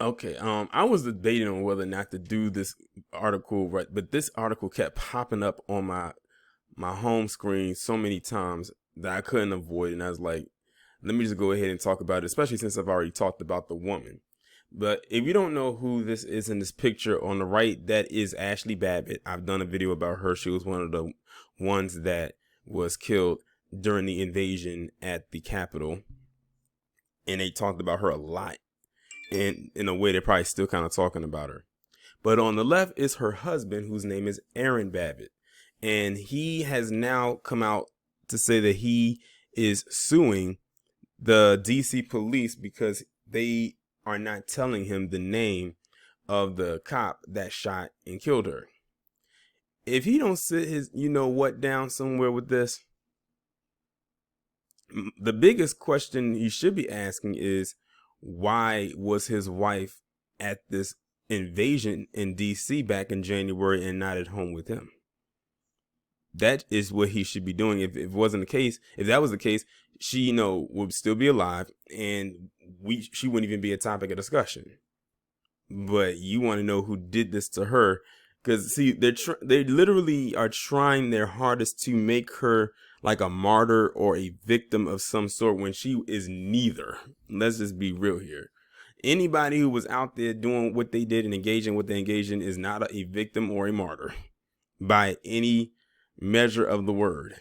Okay, I was debating on whether or not to do this article, right? But this article kept popping up on my home screen so many times that I couldn't avoid it. And I was like, let me just go ahead and talk about it, especially since I've already talked about the woman. But if you don't know who this is in this picture on the right, that is Ashli Babbitt. I've done a video about her. She was one of the ones that was killed during the invasion at the Capitol. And they talked about her a lot. And in a way, they're probably still kind of talking about her. But on the left is her husband, whose name is Aaron Babbitt. And he has now come out to say that he is suing the DC police because they are not telling him the name of the cop that shot and killed her. If he don't sit his you know what down somewhere with this, the biggest question he should be asking is, why was his wife at this invasion in DC back in January and not at home with him? That is what he should be doing. If it wasn't the case, if that was the case, she, would still be alive, and she wouldn't even be a topic of discussion. But you want to know who did this to her? Because see, they literally are trying their hardest to make her like a martyr or a victim of some sort when she is neither. Let's just be real here. Anybody who was out there doing what they did and engaging what they engaged in is not a victim or a martyr by any measure of the word.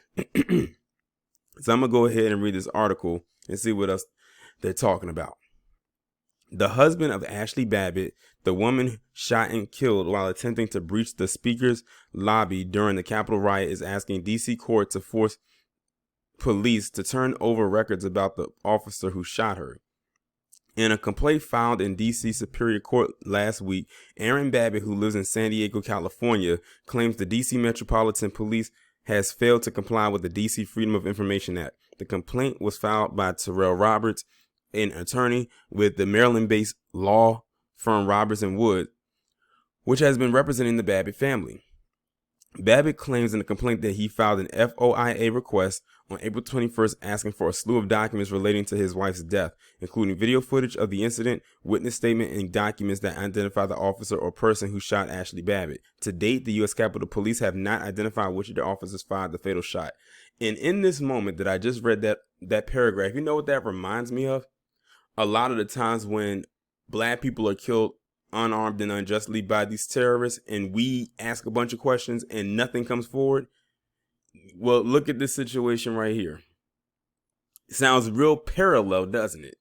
So I'm gonna go ahead and read this article and see what else they're talking about. The husband of Ashli Babbitt, the woman shot and killed while attempting to breach the speaker's lobby during the Capitol riot, is asking DC court to force police to turn over records about the officer who shot her. In a complaint filed in DC Superior Court last week, Aaron Babbitt, who lives in San Diego, California, claims the DC Metropolitan Police has failed to comply with the DC Freedom of Information Act. The complaint was filed by Terrell Roberts, an attorney with the Maryland-based law firm Roberts and Wood, which has been representing the Babbitt family. Babbitt claims in the complaint that he filed an FOIA request on April 21st asking for a slew of documents relating to his wife's death, including video footage of the incident, witness statement, and documents that identify the officer or person who shot Ashli Babbitt. To date, the U.S. Capitol Police have not identified which of the officers fired the fatal shot. And in this moment that I just read that paragraph, you know what that reminds me of? A lot of the times when black people are killed unarmed and unjustly by these terrorists, and we ask a bunch of questions and nothing comes forward. Well, look at this situation right here. It sounds real parallel, doesn't it?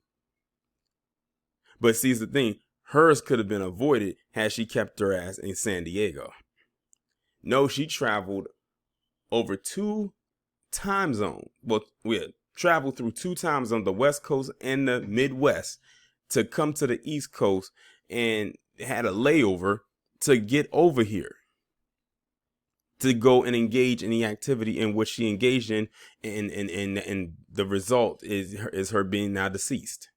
But see, the thing, hers could have been avoided had she kept her ass in San Diego. No, she traveled over 2 time zones. Well, we had traveled through 2 time zones, the West Coast and the Midwest, to come to the East Coast, and had a layover to get over here to go and engage in the activity in which she engaged in, and the result is her being now deceased.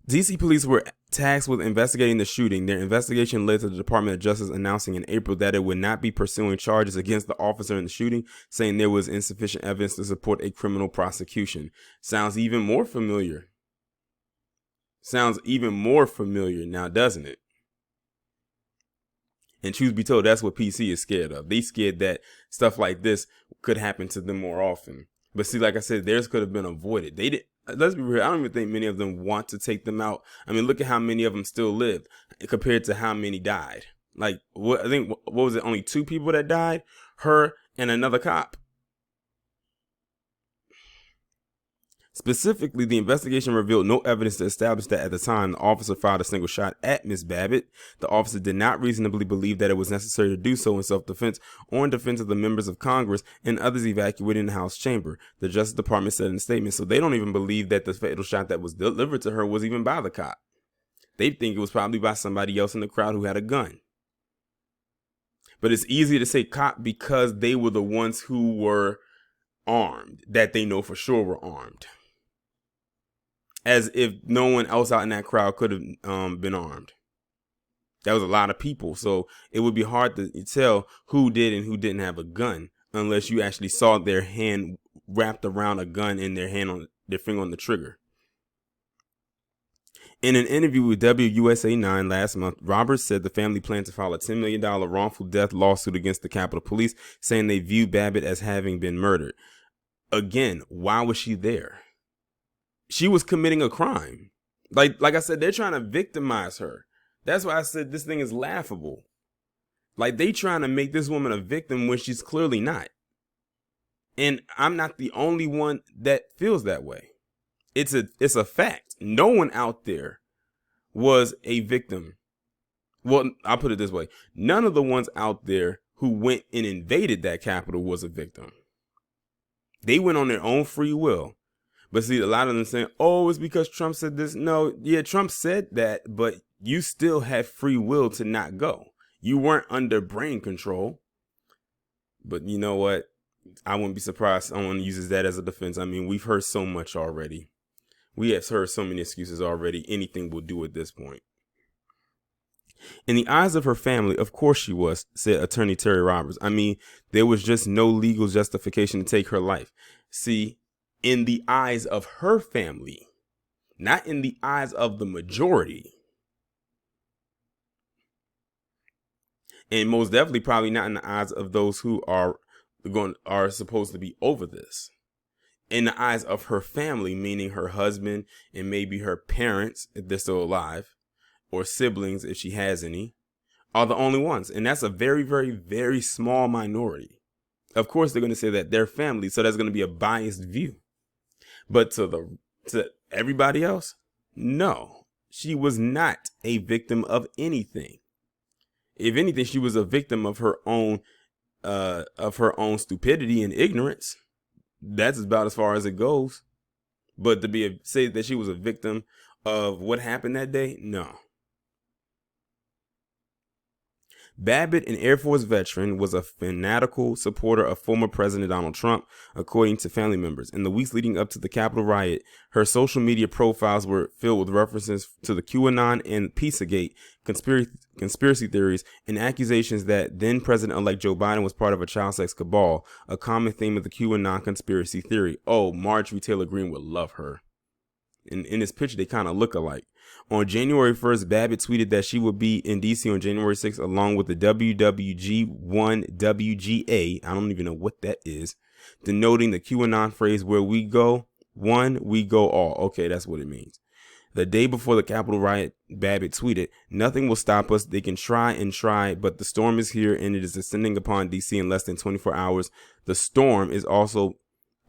DC police were tasked with investigating the shooting. Their investigation led to the Department of Justice announcing in April that it would not be pursuing charges against the officer in the shooting, saying there was insufficient evidence to support a criminal prosecution. Sounds even more familiar. Sounds even more familiar now, doesn't it? And truth be told, that's what PC is scared of. They scared that stuff like this could happen to them more often. But see, like I said, theirs could have been avoided. They did. Let's be real. I don't even think many of them want to take them out. I mean, look at how many of them still lived compared to how many died. Like, I think, what was it? Only 2 people that died? Her and another cop. Specifically, the investigation revealed no evidence to establish that at the time the officer fired a single shot at Ms. Babbitt. The officer did not reasonably believe that it was necessary to do so in self-defense or in defense of the members of Congress and others evacuating the House chamber, the Justice Department said in a statement. So they don't even believe that the fatal shot that was delivered to her was even by the cop. They think it was probably by somebody else in the crowd who had a gun. But it's easier to say cop because they were the ones who were armed, that they know for sure were armed. As if no one else out in that crowd could have been armed. That was a lot of people, so it would be hard to tell who did and who didn't have a gun unless you actually saw their hand wrapped around a gun in their hand on their finger on the trigger. In an interview with WUSA 9 last month, Roberts said the family planned to file a $10 million wrongful death lawsuit against the Capitol Police, saying they view Babbitt as having been murdered. Again, why was she there? She was committing a crime. Like I said, they're trying to victimize her. That's why I said this thing is laughable. Like, they trying to make this woman a victim when she's clearly not. And I'm not the only one that feels that way. It's a fact. No one out there was a victim. Well, I'll put it this way. None of the ones out there who went and invaded that Capitol was a victim. They went on their own free will. But see, a lot of them saying, oh, it's because Trump said this. No, yeah, Trump said that, but you still had free will to not go. You weren't under brain control. But you know what? I wouldn't be surprised someone uses that as a defense. I mean, we've heard so much already. We have heard so many excuses already. Anything will do at this point. In the eyes of her family, of course she was, said attorney Terry Roberts. I mean, there was just no legal justification to take her life. See, in the eyes of her family, not in the eyes of the majority. And most definitely probably not in the eyes of those who are supposed to be over this. In the eyes of her family, meaning her husband and maybe her parents, if they're still alive, or siblings, if she has any, are the only ones. And that's a very, very, very small minority. Of course, they're going to say that they're family, so that's going to be a biased view. But to everybody else, no, she was not a victim of anything. If anything, she was a victim of her own stupidity and ignorance. That's about as far as it goes. But to say that she was a victim of what happened that day, no. Babbitt, an Air Force veteran, was a fanatical supporter of former President Donald Trump, according to family members. In the weeks leading up to the Capitol riot, her social media profiles were filled with references to the QAnon and Pizzagate conspiracy theories and accusations that then-President-elect Joe Biden was part of a child sex cabal, a common theme of the QAnon conspiracy theory. Oh, Marjorie Taylor Greene would love her. In this picture, they kind of look alike. On January 1st, Babbitt tweeted that she would be in DC on January 6th, along with the WWG1WGA. I don't even know what that is, denoting the QAnon phrase, where we go one, we go all. Okay, that's what it means. The day before the Capitol riot, Babbitt tweeted, "Nothing will stop us. They can try and try, but the storm is here and it is descending upon DC in less than 24 hours. The storm is also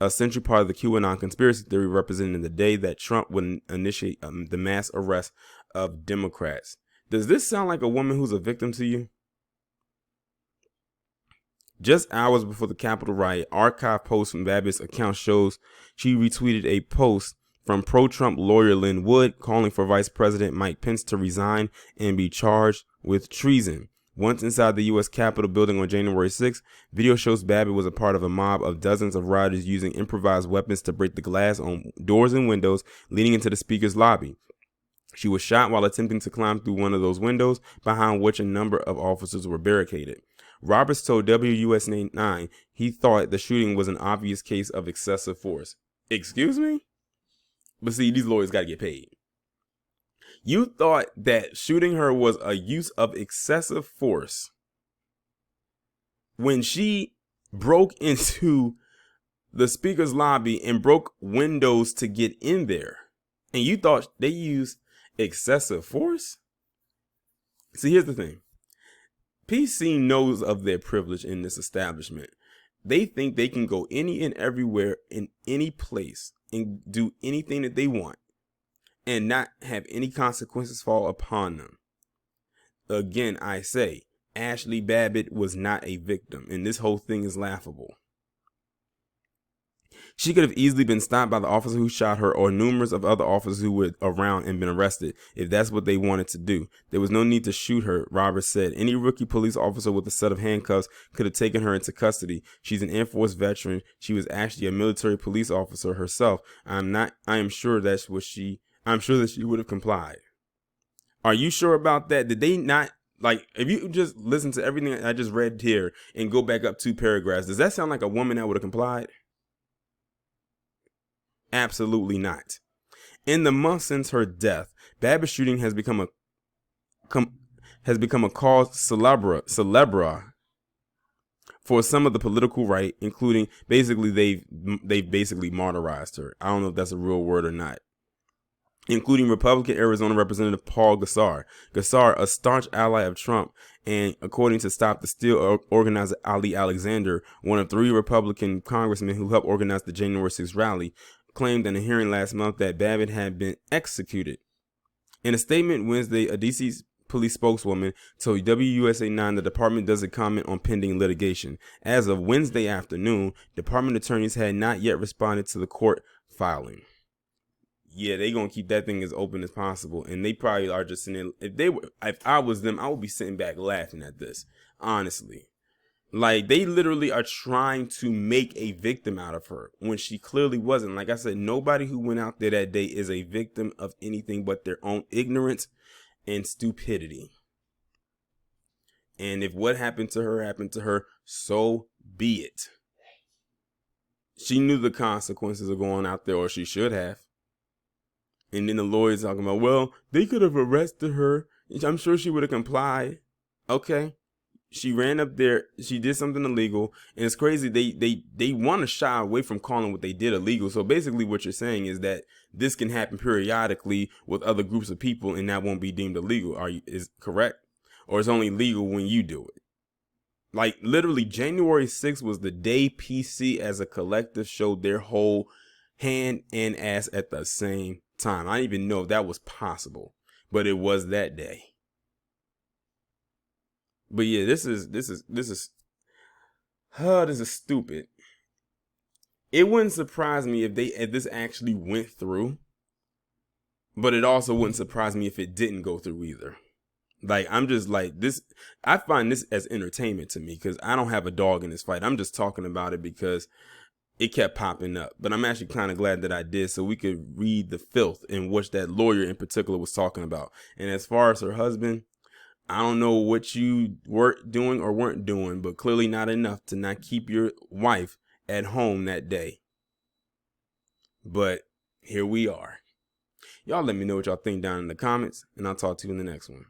a central part of the QAnon conspiracy theory, representing the day that Trump would initiate the mass arrest of Democrats." Does this sound like a woman who's a victim to you? Just hours before the Capitol riot, archive post from Babbitt's account shows she retweeted a post from pro-Trump lawyer Lynn Wood calling for Vice President Mike Pence to resign and be charged with treason. Once inside the U.S. Capitol building on January 6th, video shows Babbitt was a part of a mob of dozens of rioters using improvised weapons to break the glass on doors and windows leading into the Speaker's lobby. She was shot while attempting to climb through one of those windows, behind which a number of officers were barricaded. Roberts told WUSA 9 he thought the shooting was an obvious case of excessive force. Excuse me? But see, these lawyers got to get paid. You thought that shooting her was a use of excessive force when she broke into the Speaker's lobby and broke windows to get in there, and you thought they used excessive force? See, here's the thing. PC knows of their privilege in this establishment. They think they can go any and everywhere in any place and do anything that they want and not have any consequences fall upon them. Again, I say, Ashli Babbitt was not a victim, and this whole thing is laughable. She could have easily been stopped by the officer who shot her or numerous of other officers who were around and been arrested if that's what they wanted to do. There was no need to shoot her, Roberts said. Any rookie police officer with a set of handcuffs could have taken her into custody. She's an Air Force veteran. She was actually a military police officer herself. I am sure that she would have complied. Are you sure about that? Did they not, like, if you just listen to everything I just read here and go back up 2 paragraphs, does that sound like a woman that would have complied? Absolutely not. In the month since her death, Babbitt's shooting has become a cause celebra for some of the political right, including basically they've basically martyrized her. I don't know if that's a real word or not. Including Republican Arizona Representative Paul Gosar. Gosar, a staunch ally of Trump, and according to Stop the Steal organizer Ali Alexander, one of 3 Republican congressmen who helped organize the January 6th rally, claimed in a hearing last month that Babbitt had been executed. In a statement Wednesday, a DC police spokeswoman told WUSA 9 the department doesn't comment on pending litigation. As of Wednesday afternoon, department attorneys had not yet responded to the court filing. Yeah, they gonna keep that thing as open as possible, and they probably are just sitting. If I was them, I would be sitting back laughing at this. Honestly, like they literally are trying to make a victim out of her when she clearly wasn't. Like I said, nobody who went out there that day is a victim of anything but their own ignorance and stupidity. And if what happened to her, so be it. She knew the consequences of going out there, or she should have. And then the lawyer's talking about, well, they could have arrested her. I'm sure she would have complied. Okay. She ran up there. She did something illegal. And it's crazy. They want to shy away from calling what they did illegal. So basically what you're saying is that this can happen periodically with other groups of people and that won't be deemed illegal. Is correct? Or it's only legal when you do it. Like literally January 6th was the day PC as a collective showed their whole hand and ass at the same time. I didn't even know if that was possible, but it was that day. But yeah, this is stupid. It wouldn't surprise me if this actually went through, but it also wouldn't surprise me if it didn't go through either. Like, I'm just like this. I find this as entertainment to me because I don't have a dog in this fight. I'm just talking about it because it kept popping up. But I'm actually kind of glad that I did so we could read the filth in which that lawyer in particular was talking about. And as far as her husband, I don't know what you were doing or weren't doing, but clearly not enough to not keep your wife at home that day. But here we are. Y'all let me know what y'all think down in the comments, and I'll talk to you in the next one.